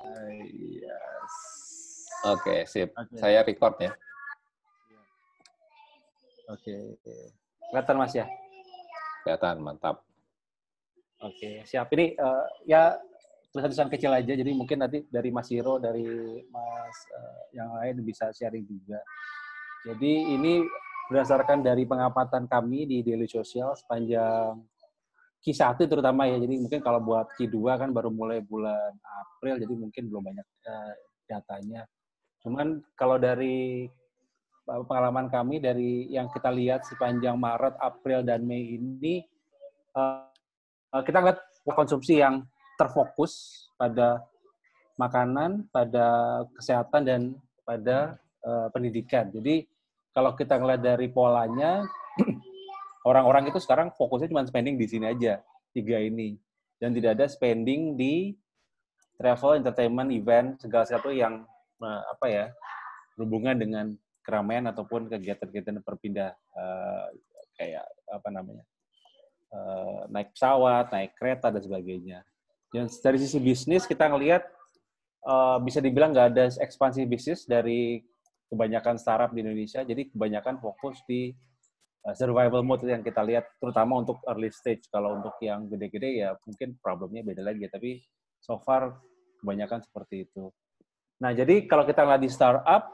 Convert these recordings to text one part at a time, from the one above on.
Yes. Oke, sip. Oke. Saya record ya. Oke. Kelihatan Mas ya? Kelihatan, mantap. Oke, siap. Ini ya tulisan-tulisan kecil aja, jadi mungkin nanti dari Mas Hiro, dari Mas yang lain bisa sharing juga. Jadi ini berdasarkan dari pengamatan kami di Daily Social sepanjang Q1 terutama ya, jadi mungkin kalau buat Q2 kan baru mulai bulan April, jadi mungkin belum banyak datanya. Cuman kalau dari pengalaman kami dari yang kita lihat sepanjang Maret, April, dan Mei ini, kita lihat konsumsi yang terfokus pada makanan, pada kesehatan, dan pada pendidikan. Jadi kalau kita ngeliat dari polanya, orang-orang itu sekarang fokusnya cuma spending di sini aja, 3 ini. Dan tidak ada spending di travel, entertainment, event, segala sesuatu yang berhubungan dengan keramaian ataupun kegiatan-kegiatan berpindah kayak naik pesawat, naik kereta, dan sebagainya. Dan dari sisi bisnis kita ngelihat bisa dibilang nggak ada ekspansi bisnis dari kebanyakan startup di Indonesia, jadi kebanyakan fokus di survival mode yang kita lihat, terutama untuk early stage. Kalau untuk yang gede-gede ya mungkin problemnya beda lagi, tapi so far kebanyakan seperti itu. Nah, jadi kalau kita lihat di startup,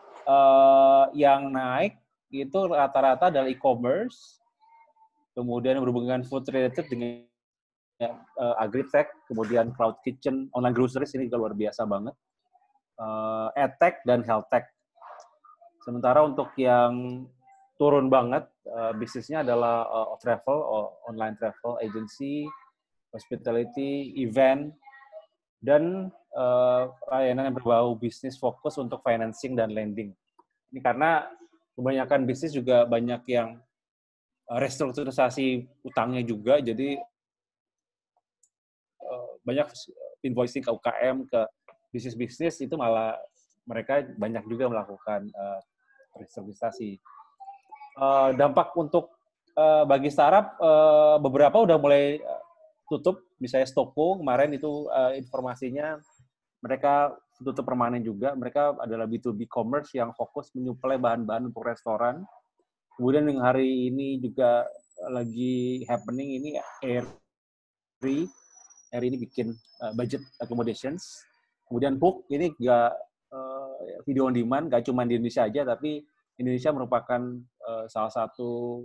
yang naik itu rata-rata adalah e-commerce, kemudian berhubungan food related dengan agri-tech, kemudian cloud kitchen, online groceries, ini juga luar biasa banget, edtech, dan health tech. Sementara untuk yang turun banget, bisnisnya adalah travel, online travel agency, hospitality, event, dan layanan yang berbau bisnis fokus untuk financing dan lending. Ini karena kebanyakan bisnis juga banyak yang restrukturisasi utangnya juga, jadi banyak invoicing ke UKM, ke bisnis-bisnis, itu malah mereka banyak juga melakukan restrukturisasi. Dampak untuk bagi startup, beberapa udah mulai tutup, misalnya Stoko kemarin itu informasinya mereka tutup permanen juga. Mereka adalah B2B commerce yang fokus menyuplai bahan-bahan untuk restoran. Kemudian yang hari ini juga lagi happening ini Air ini bikin budget accommodations. Kemudian Hook ini juga video on demand, gak cuma di Indonesia aja, tapi Indonesia merupakan salah satu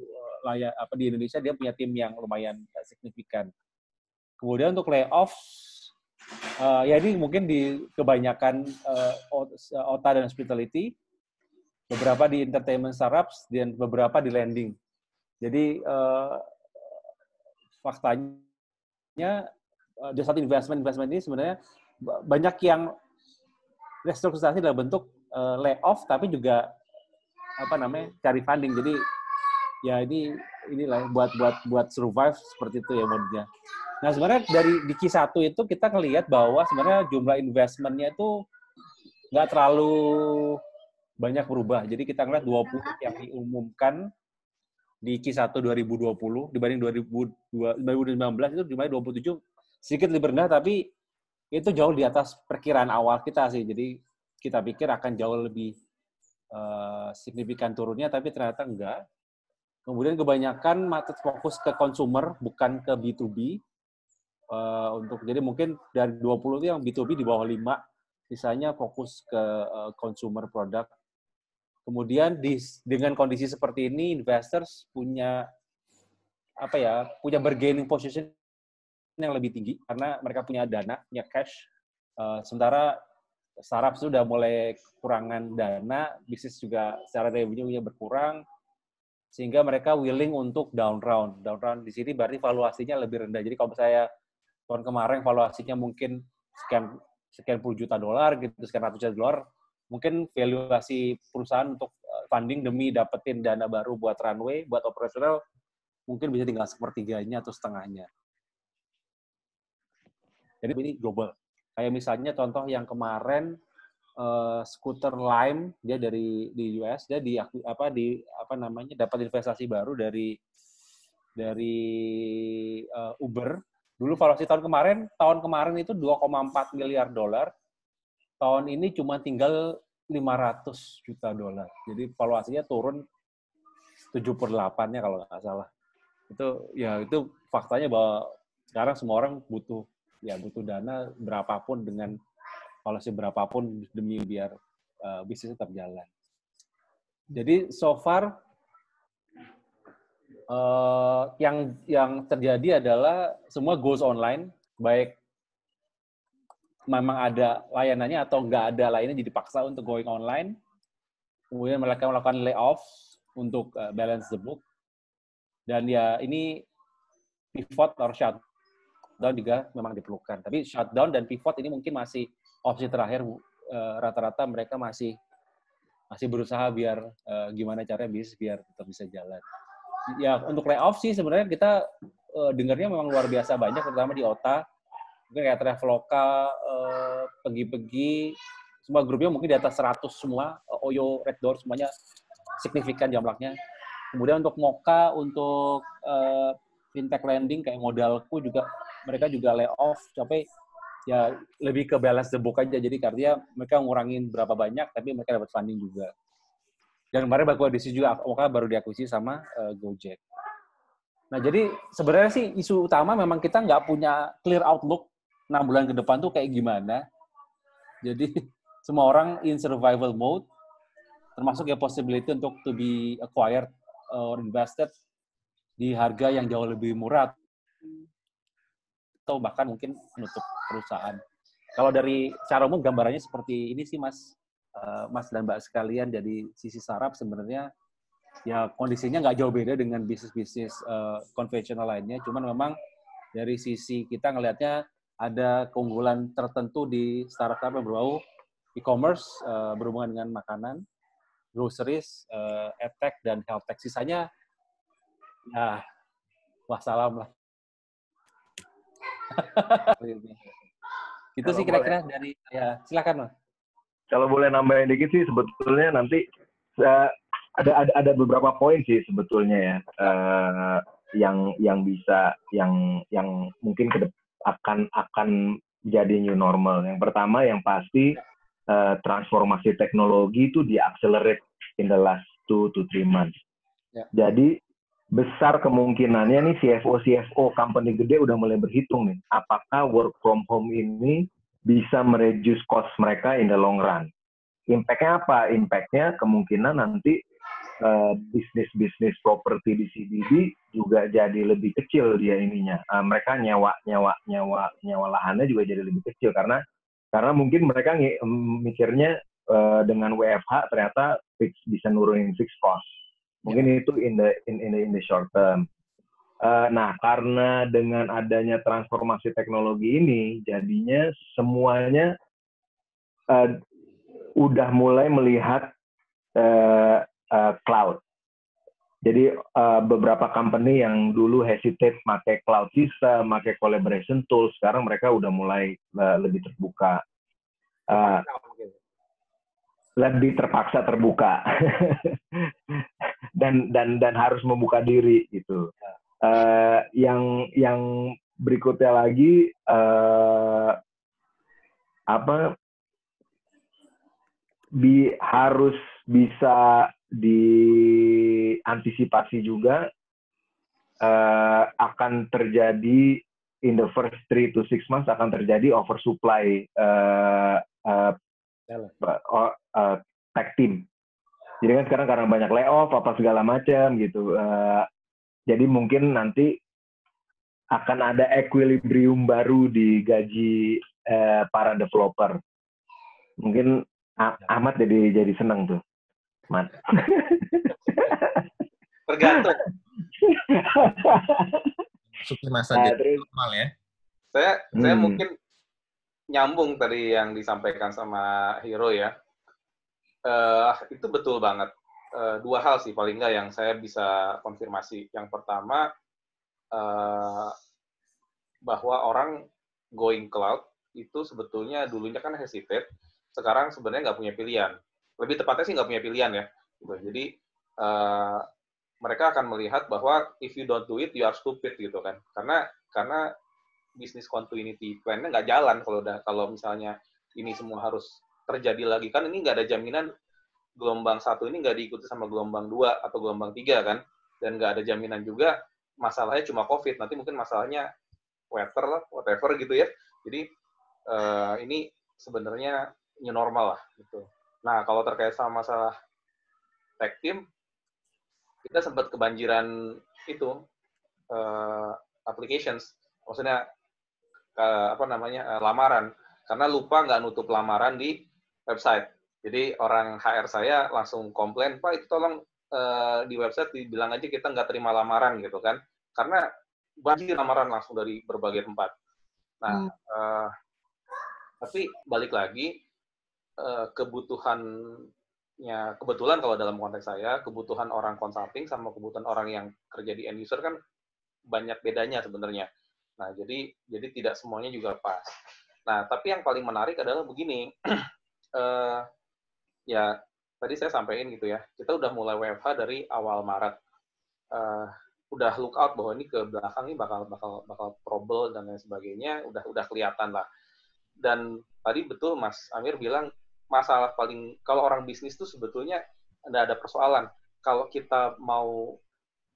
di Indonesia dia punya tim yang lumayan signifikan. Kemudian untuk layoff, ya ini mungkin di kebanyakan OTA dan hospitality, beberapa di entertainment startups, dan beberapa di lending. Jadi faktanya di satu investment ini sebenarnya banyak yang restrukturisasi dalam bentuk layoff, tapi juga cari funding. Jadi ya inilah buat survive seperti itu ya modnya. Nah sebenarnya di Q1 itu kita ngelihat bahwa sebenarnya jumlah investmentnya itu nggak terlalu banyak berubah. Jadi kita ngelihat 20 yang diumumkan di Q1 2020 dibanding 2019 itu jumlahnya 27, sedikit lebih rendah, tapi itu jauh di atas perkiraan awal kita sih. Jadi kita pikir akan jauh lebih signifikan turunnya, tapi ternyata enggak. Kemudian kebanyakan market fokus ke consumer, bukan ke B2B. Jadi mungkin dari 20 itu yang B2B di bawah 5, sisanya fokus ke consumer product. Kemudian dengan kondisi seperti ini, investors punya bargaining position yang lebih tinggi karena mereka punya dana, punya cash. Sementara startup sudah mulai kekurangan dana, bisnis juga secara revenue-nya berkurang, sehingga mereka willing untuk down round. Down round di sini berarti valuasinya lebih rendah. Jadi kalau saya tahun kemarin valuasinya mungkin sekian puluh juta dolar, gitu, sekian ratus juta dolar, mungkin valuasi perusahaan untuk funding demi dapetin dana baru buat runway, buat operasional, mungkin bisa tinggal sepertiganya atau setengahnya. Jadi ini global. Kayak misalnya contoh yang kemarin skuter Lime, dia di US, dia dapat investasi baru dari Uber. Dulu valuasi tahun kemarin itu $2,4 miliar. tahun ini cuma tinggal $500 juta. Jadi valuasinya turun 7/8-nya kalau nggak salah. Itu faktanya bahwa sekarang semua orang butuh dana berapapun dengan valuasi berapapun demi biar bisnis tetap jalan. Jadi so far yang terjadi adalah semua goes online, baik memang ada layanannya atau nggak ada layanannya jadi paksa untuk going online. Kemudian mereka melakukan layoff untuk balance the book. Dan ya ini pivot or shutdown juga memang diperlukan. Tapi shutdown dan pivot ini mungkin masih opsi terakhir. Rata-rata mereka masih berusaha biar gimana caranya bisnis biar tetap bisa jalan. Ya untuk layoff sih sebenarnya kita dengarnya memang luar biasa banyak, terutama di OTA. Mungkin kayak Traveloka, pergi-pergi, semua grupnya mungkin di atas 100 semua, Oyo, Red Door, semuanya signifikan jumlahnya. Kemudian untuk Moka, untuk fintech lending kayak Modalku juga, mereka juga layoff, sampai ya lebih ke balance the book aja. Jadi artinya mereka ngurangin berapa banyak, tapi mereka dapat funding juga. Dan kemarin baru Moka baru diakuisisi sama Gojek. Nah, jadi sebenarnya sih isu utama memang kita nggak punya clear outlook 6 bulan ke depan tuh kayak gimana. Jadi semua orang in survival mode, termasuk ya possibility untuk to be acquired or invested di harga yang jauh lebih murah atau bahkan mungkin menutup perusahaan. Kalau dari cara umum gambarannya seperti ini sih Mas dan Mbak sekalian, dari sisi saraf sebenarnya ya kondisinya nggak jauh beda dengan bisnis-bisnis konvensional lainnya, cuman memang dari sisi kita ngelihatnya ada keunggulan tertentu di startup yang berbau e-commerce, berhubungan dengan makanan, groceries, edtech, dan health tech. Sisanya, ya, wassalam lah. Itu sih kira-kira dari, ya silakan Mas. Kalau boleh nambahin dikit sih, sebetulnya nanti ada beberapa poin sih sebetulnya ya, yang bisa, yang mungkin akan jadi new normal. Yang pertama yang pasti transformasi teknologi itu di-accelerate in the last 2 to 3 months. Ya. Jadi besar kemungkinannya nih CFO company gede udah mulai berhitung nih, apakah work from home ini bisa mereduce cost mereka in the long run. Impact-nya apa? Impact-nya kemungkinan nanti bisnis properti di CBD juga jadi lebih kecil dia ininya. Mereka nyewa lahannya juga jadi lebih kecil karena mungkin mereka mikirnya dengan WFH ternyata bisa nurunin fixed cost. Mungkin itu in the short term. Nah, karena dengan adanya transformasi teknologi ini, jadinya semuanya udah mulai melihat cloud. Jadi beberapa company yang dulu hesitate pakai cloud system, pakai collaboration tools, sekarang mereka udah mulai lebih terbuka, lebih terpaksa terbuka, dan harus membuka diri gitu. Yang berikutnya lagi harus bisa diantisipasi juga, akan terjadi in the first 3 to 6 months akan terjadi oversupply tech team. Jadi kan sekarang karena banyak layoff apa segala macam gitu, jadi mungkin nanti akan ada equilibrium baru di gaji para developer. Mungkin Ahmad jadi seneng tuh. Tergantung. Suki masa normal ya. Saya mungkin nyambung tadi yang disampaikan sama Hiro ya. Itu betul banget. 2 hal sih paling nggak yang saya bisa konfirmasi. Yang pertama, bahwa orang going cloud itu sebetulnya dulunya kan hesitate, sekarang sebenarnya nggak punya pilihan. Lebih tepatnya sih nggak punya pilihan ya. Jadi mereka akan melihat bahwa if you don't do it, you are stupid gitu kan. Karena bisnis continuity plan-nya nggak jalan kalau misalnya ini semua harus terjadi lagi. Kan ini nggak ada jaminan gelombang 1 ini nggak diikuti sama gelombang 2 atau gelombang 3 kan. Dan nggak ada jaminan juga masalahnya cuma COVID. Nanti mungkin masalahnya weather lah, whatever gitu ya. Jadi ini sebenarnya new normal lah gitu. Nah, kalau terkait sama masalah tag team, kita sempat kebanjiran itu applications, maksudnya lamaran, karena lupa nggak nutup lamaran di website. Jadi orang HR saya langsung komplain, Pak itu tolong di website dibilang aja kita nggak terima lamaran gitu kan, karena banjir lamaran langsung dari berbagai tempat. Nah, tapi balik lagi kebetulan kalau dalam konteks saya, kebutuhan orang consulting sama kebutuhan orang yang kerja di end user kan banyak bedanya sebenarnya. Nah, jadi tidak semuanya juga pas. Nah, tapi yang paling menarik adalah begini, ya tadi saya sampaikan gitu ya, kita udah mulai WFH dari awal Maret, udah look out bahwa ini ke belakang ini bakal trouble dan lain sebagainya, udah kelihatan lah. Dan tadi betul Mas Amir bilang, masalah paling, kalau orang bisnis tuh sebetulnya nggak ada persoalan. Kalau kita mau,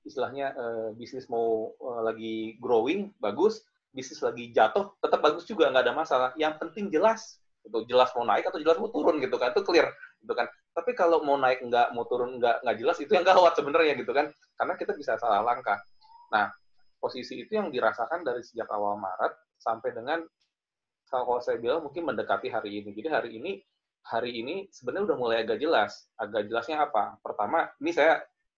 istilahnya bisnis mau lagi growing, bagus, bisnis lagi jatuh, tetap bagus juga, nggak ada masalah. Yang penting jelas, itu jelas mau naik atau jelas mau turun gitu kan, itu clear gitu kan. Tapi kalau mau naik nggak, mau turun nggak jelas, itu yang gawat sebenarnya gitu kan, karena kita bisa salah langkah. Nah, posisi itu yang dirasakan dari sejak awal Maret sampai dengan, kalau saya bilang mungkin mendekati hari ini. Jadi hari ini sebenarnya udah mulai agak jelas. Agak jelasnya apa? Pertama, ini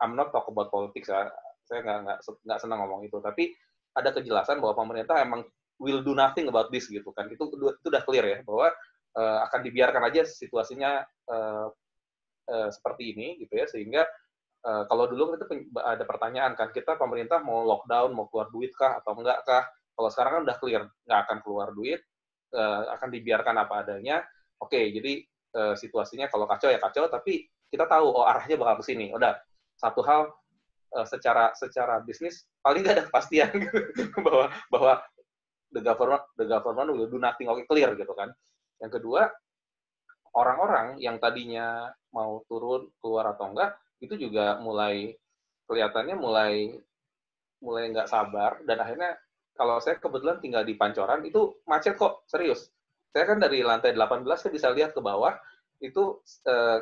I'm not talk about politics ya. Saya nggak senang ngomong itu. Tapi ada kejelasan bahwa pemerintah emang will do nothing about this gitu kan. Itu udah clear ya, bahwa akan dibiarkan aja situasinya seperti ini gitu ya. Sehingga kalau dulu kita ada pertanyaan kan, kita pemerintah mau lockdown, mau keluar duit kah atau enggak kah? Kalau sekarang kan udah clear, nggak akan keluar duit, akan dibiarkan apa adanya. Oke, jadi situasinya kalau kacau ya kacau, tapi kita tahu arahnya bakal ke sini. Udah, satu hal secara bisnis paling nggak ada kepastian bahwa the government will do nothing, oke, clear gitu kan. Yang kedua, orang-orang yang tadinya mau turun keluar atau enggak, itu juga kelihatannya mulai nggak sabar, dan akhirnya kalau saya kebetulan tinggal di Pancoran, itu macet kok, serius. Saya kan dari lantai 18, saya bisa lihat ke bawah, itu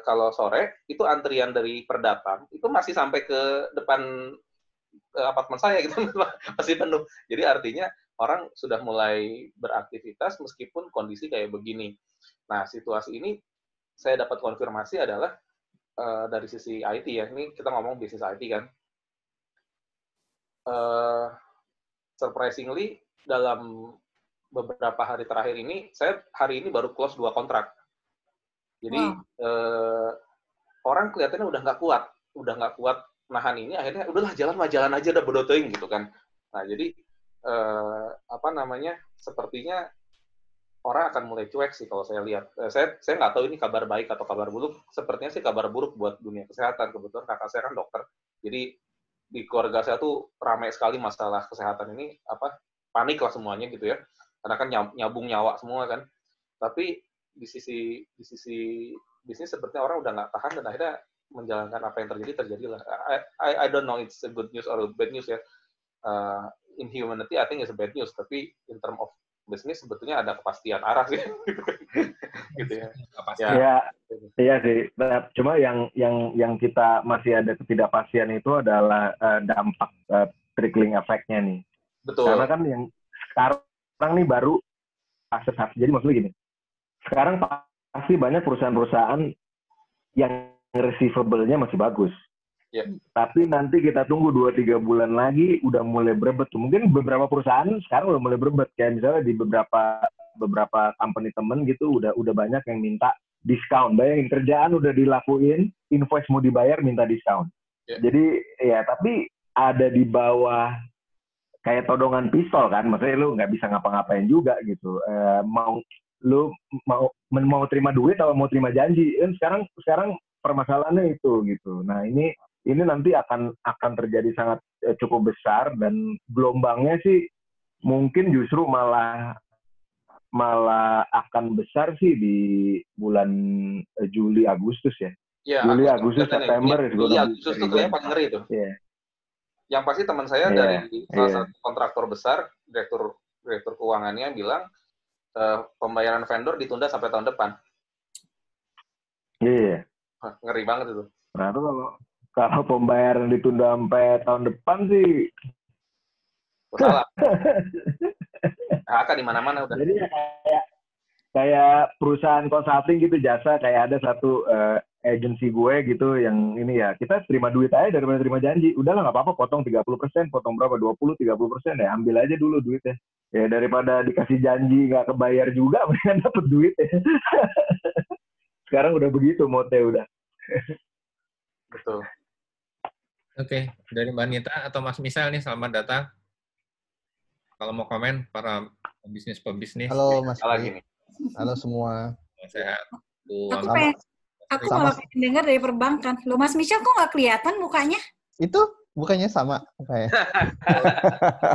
kalau sore, itu antrian dari Perdatang, itu masih sampai ke depan apartemen saya, gitu, masih penuh. Jadi artinya, orang sudah mulai beraktivitas meskipun kondisi kayak begini. Nah, situasi ini, saya dapat konfirmasi adalah, dari sisi IT ya, ini kita ngomong bisnis IT kan, surprisingly, dalam beberapa hari terakhir ini, saya hari ini baru close 2 kontrak. Jadi, orang kelihatannya udah nggak kuat nahan ini, akhirnya udahlah jalan aja, udah bodo teuing gitu kan. Nah, jadi, sepertinya orang akan mulai cuek sih kalau saya lihat. Saya nggak tahu ini kabar baik atau kabar buruk, sepertinya sih kabar buruk buat dunia kesehatan. Kebetulan kakak saya kan dokter, jadi di keluarga saya tuh ramai sekali masalah kesehatan ini, panik lah semuanya gitu ya, karena kan nyambung nyawa semua kan. Tapi di sisi bisnis sepertinya orang udah nggak tahan dan akhirnya menjalankan apa yang terjadilah. I don't know it's a good news or a bad news ya. In humanity I think it's a bad news, tapi in term of bisnis sebetulnya ada kepastian arah sih. Gitu ya. Iya sih. Nah, cuma yang kita masih ada ketidakpastian itu adalah dampak trickling effect-nya nih. Betul. Karena kan yang sekarang nih baru fase. Jadi maksudnya gini, sekarang pasti banyak perusahaan-perusahaan yang receivable-nya masih bagus. Yeah. Tapi nanti kita tunggu 2-3 bulan lagi udah mulai berebet. Mungkin beberapa perusahaan sekarang udah mulai berebet. Kayak misalnya di beberapa company temen gitu udah banyak yang minta diskon. Bayangin, kerjaan udah dilakuin, invoice mau dibayar minta diskon. Yeah. Jadi ya, tapi ada di bawah kayak todongan pistol kan. Maksudnya lu nggak bisa ngapa-ngapain juga gitu. Mau terima duit atau mau terima janji. Sekarang permasalahannya itu gitu. Nah, ini nanti akan terjadi sangat cukup besar, dan gelombangnya sih mungkin justru malah malah akan besar sih di bulan Juli Agustus ya. Ya, Juli Agustus September Juli Agustus tuh kayaknya paling ngeri tuh. Yeah. Yang pasti teman saya dari salah satu kontraktor besar, direktur keuangannya bilang pembayaran vendor ditunda sampai tahun depan. Iya. Ngeri banget itu. Nah, itu kalau pembayaran ditunda sampai tahun depan sih salah. Akan di mana-mana udah. Jadi kayak perusahaan consulting gitu, jasa, kayak ada satu agensi gue gitu yang ini ya, kita terima duit aja daripada terima janji. Udahlah nggak apa-apa, potong 30%, potong berapa, 20-30% ya, ambil aja dulu duitnya. Ya daripada dikasih janji nggak kebayar juga, mendingan dapet duit ya. Sekarang udah begitu mote udah. Betul. Oke, dari Mbak Nita atau Mas Misal nih, selamat datang. Kalau mau komen, para pebisnis. Halo Mas. Lagi nih. Halo semua. Sehat. Aku malah pengen dengar dari perbankan. Loh Mas Michel kok nggak kelihatan mukanya? Itu bukannya sama mukanya?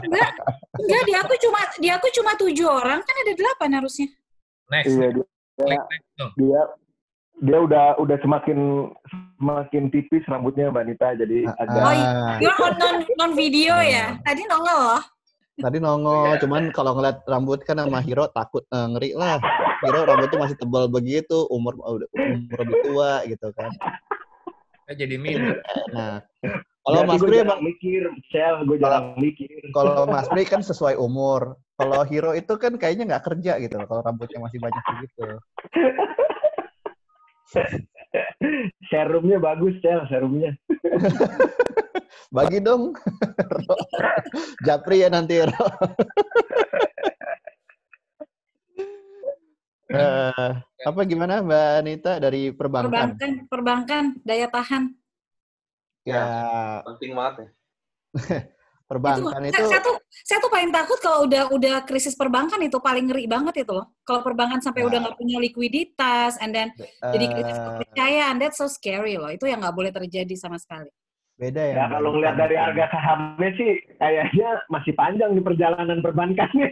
Enggak, di aku cuma 7 orang, kan ada 8 harusnya. Next. Iya, dia udah semakin tipis rambutnya Mbak Nita, jadi agak. Oh iya, you're non video ya. Tadi nongol loh. Tadi nongol, cuman kalau ngeliat rambut kan sama Hiro takut ngeri lah. Hiro rambutnya masih tebal begitu, umur lebih tua gitu kan. Jadi minder. Nah, kalau Mas Pri emang mikir, gue jarang mikir. Kalau Mas Pri kan sesuai umur. Kalau Hiro itu kan kayaknya nggak kerja gitu, kalau rambutnya masih banyak begitu. Serumnya bagus, serumnya. Bagi dong. Japri ya nanti. Apa gimana Mbak Anita dari perbankan? Perbankan daya tahan. Ya, penting banget ya. Perbankan itu saya tuh paling takut kalau udah krisis perbankan, itu paling ngeri banget itu loh. Kalau perbankan sampai udah nggak punya likuiditas, and then jadi krisis kepercayaan, that's so scary loh. Itu yang nggak boleh terjadi sama sekali. Beda ya. Kalau ngeliat dari harga sahamnya sih, kayaknya masih panjang di perjalanan perbankannya.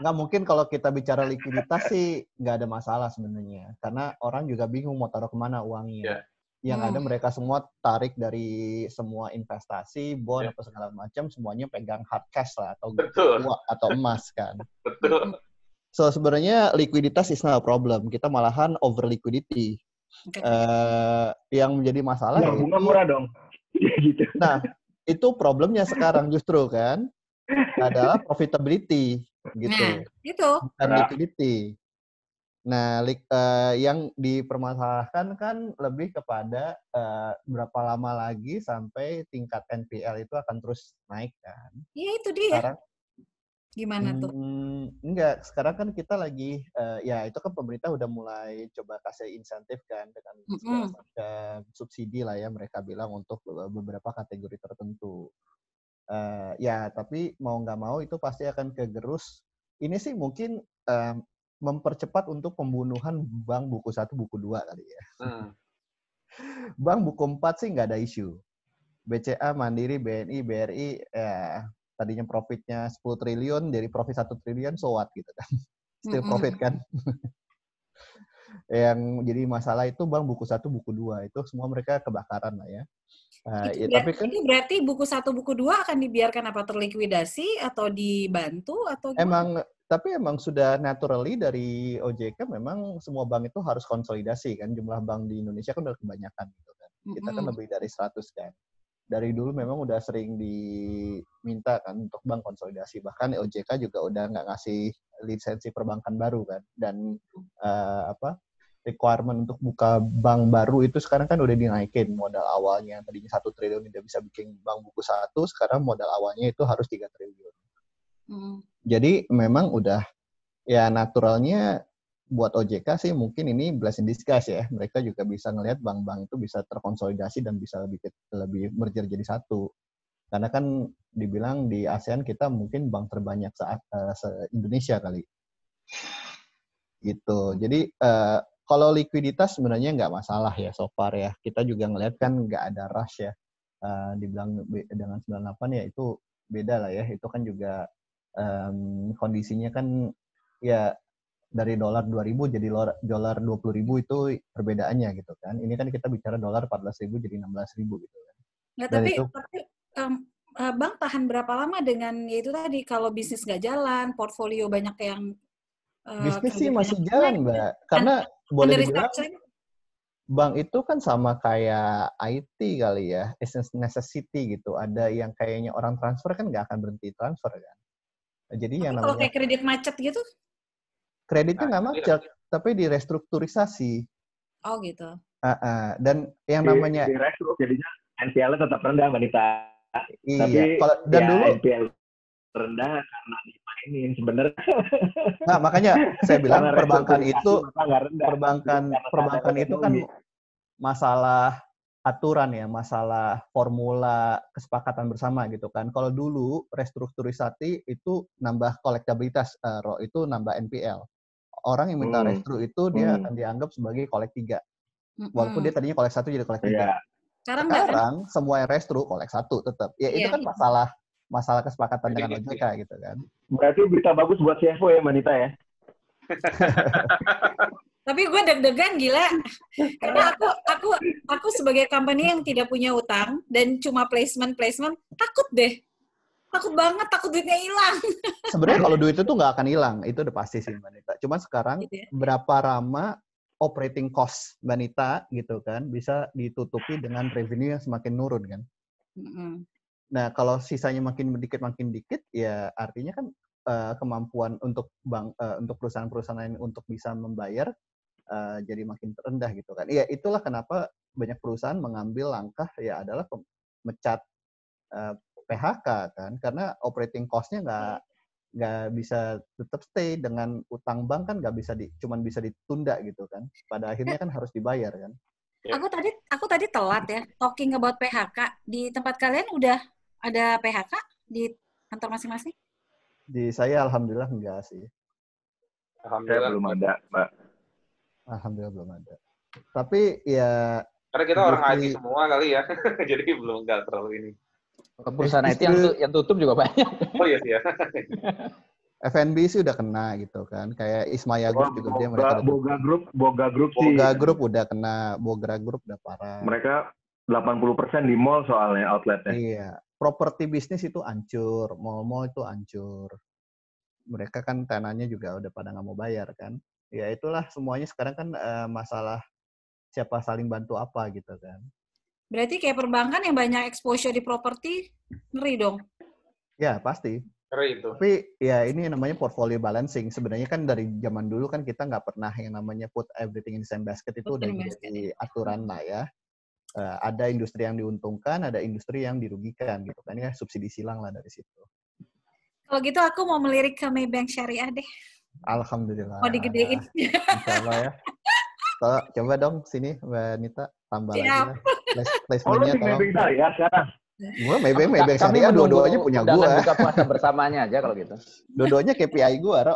Nggak mungkin kalau kita bicara likuiditas sih nggak ada masalah sebenarnya. Karena orang juga bingung mau taruh kemana uangnya. Yeah. Yang ada mereka semua tarik dari semua investasi, bond, atau segala macam, semuanya pegang hard cash lah, atau emas kan. Betul. So sebenarnya likuiditas is not a problem. Kita malahan over liquidity. Okay. Yang menjadi masalah ya, bunga murah dong. Gitu. Nah, itu problemnya sekarang justru kan adalah profitability gitu. Nah, itu. Dan liquidity. Nah, yang dipermasalahkan kan lebih kepada berapa lama lagi sampai tingkat NPL itu akan terus naik kan. Iya, itu dia. Sekarang, gimana tuh? Enggak, sekarang kan kita lagi, ya itu kan pemerintah udah mulai coba kasih insentif kan dengan segala macam subsidi lah ya mereka bilang untuk beberapa kategori tertentu. Ya, tapi mau nggak mau itu pasti akan kegerus. Ini sih mungkin mempercepat untuk pembunuhan bank buku 1, buku 2 kali ya. Bank buku 4 sih nggak ada isu. BCA, Mandiri, BNI, BRI, ya tadinya profitnya 10 triliun, dari profit 1 triliun, so what gitu kan. Still profit kan. Yang jadi masalah itu bank buku 1, buku 2. Itu semua mereka kebakaran lah ya. Itu berarti buku 1, buku 2 akan dibiarkan apa, terlikuidasi atau dibantu atau gimana? Tapi emang sudah naturally dari OJK memang semua bank itu harus konsolidasi kan. Jumlah bank di Indonesia kan udah kebanyakan gitu kan. Kita kan lebih dari 100 kan. Dari dulu memang udah sering diminta kan untuk bank konsolidasi. Bahkan OJK juga udah nggak ngasih lisensi perbankan baru kan. Dan requirement untuk buka bank baru itu sekarang kan udah dinaikin modal awalnya. Tadinya 1 triliun udah bisa bikin bank buku 1, sekarang modal awalnya itu harus 3 triliun. Jadi memang udah ya naturalnya buat OJK sih mungkin ini blessing in disguise ya. Mereka juga bisa ngelihat bank-bank itu bisa terkonsolidasi dan bisa lebih merger jadi satu. Karena kan dibilang di ASEAN kita mungkin bank terbanyak se-Indonesia kali. Gitu. Jadi kalau likuiditas sebenarnya nggak masalah ya so far ya. Kita juga ngelihat kan nggak ada rush ya. Dibilang dengan 98 ya itu beda lah ya. Itu kan juga kondisinya kan ya dari dolar 2.000 jadi dolar 20.000 itu perbedaannya gitu kan. Ini kan kita bicara dolar 14.000 jadi 16.000 gitu kan. Ya, tapi Bang tahan berapa lama dengan ya itu tadi kalau bisnis nggak jalan, portfolio banyak yang bisnis sih masih jalan, Mbak. Karena boleh dibilang bank itu kan sama kayak IT kali ya, essence necessity gitu. Ada yang kayaknya orang transfer kan nggak akan berhenti transfer kan. Jadi yang kalau namanya kayak kredit macet gitu? Kreditnya nggak macet, tapi direstrukturisasi. Oh gitu. Dan yang namanya direstruk jadinya NPL-nya tetap rendah, Wanita. Iya. Tapi Dan dulu NPL rendah karena dimainin sebenarnya. Nah, makanya saya bilang perbankan itu perbankan itu kan masalah aturan ya, masalah formula kesepakatan bersama gitu kan. Kalau dulu restrukturisasi itu nambah kolektabilitas, itu nambah NPL. Orang yang minta restru itu dia akan dianggap sebagai kolek 3. Walaupun dia tadinya kolek 1 jadi kolek 3. Sekarang semua yang restru kolek 1 tetap. Ya itu kan masalah kesepakatan dengan OJK gitu kan. Berarti berita bagus buat CFO ya, Manita ya. Tapi gue deg-degan gila. Karena aku sebagai company yang tidak punya utang dan cuma placement, takut deh. Takut banget, takut duitnya hilang. Sebenarnya kalau duit itu nggak akan hilang, itu udah pasti sih Mbak Nita. Cuma sekarang gitu ya? Berapa lama operating cost Mbak Nita gitu kan bisa ditutupi dengan revenue yang semakin nurun kan. Nah kalau sisanya makin dikit ya artinya kan kemampuan untuk untuk perusahaan-perusahaan lain untuk bisa membayar jadi makin rendah gitu kan. Iya itulah kenapa banyak perusahaan mengambil langkah ya adalah mecat PHK kan karena operating cost-nya nggak bisa tetap stay dengan utang bank kan nggak bisa cuman bisa ditunda gitu kan. Pada akhirnya kan harus dibayar kan. Aku tadi telat ya talking about PHK. Di tempat kalian udah ada PHK di kantor masing-masing? Di saya alhamdulillah enggak sih. Alhamdulillah belum ada, Mbak. Alhamdulillah belum ada. Tapi ya karena kita orang IT semua kali ya. Jadi belum enggak terlalu ini. Perusahaan IT yang tutup juga banyak. Oh iya sih ya. FNB sih udah kena gitu kan. Kayak Ismaya Group juga dia mereka Boga Group udah kena, Boga Group udah parah. Mereka 80% di mall soalnya outletnya. Iya. Properti bisnis itu hancur, mall-mall itu hancur. Mereka kan tenannya juga udah pada nggak mau bayar kan. Ya itulah semuanya sekarang kan masalah siapa saling bantu apa gitu kan. Berarti kayak perbankan yang banyak exposure di properti, ngeri dong. Ya, pasti. Ngeri itu. Tapi ya ini namanya portfolio balancing. Sebenarnya kan dari zaman dulu kan kita nggak pernah yang namanya put everything in the same basket itu udah jadi aturan lah ya. Ada industri yang diuntungkan, ada industri yang dirugikan gitu kan ya. Subsidi silang lah dari situ. Kalau gitu aku mau melirik ke Maybank Syariah deh. Alhamdulillah. Mau digedein. Insyaallah ya. Coba dong sini Mbak Nita tambah lagi lah. Placementnya Maybank Syariah sekarang. Gue Maybank Syariah dua-duanya punya gue. Buka puasa bersamanya aja kalau gitu. Dua-duanya KPI gue, Ro.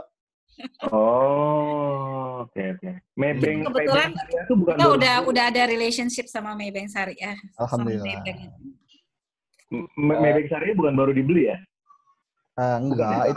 Oh, oke. Maybank kebetulan itu bukan kita udah ada relationship sama Maybank Syariah. Alhamdulillah. Maybank Syariah bukan baru dibeli ya? Enggak,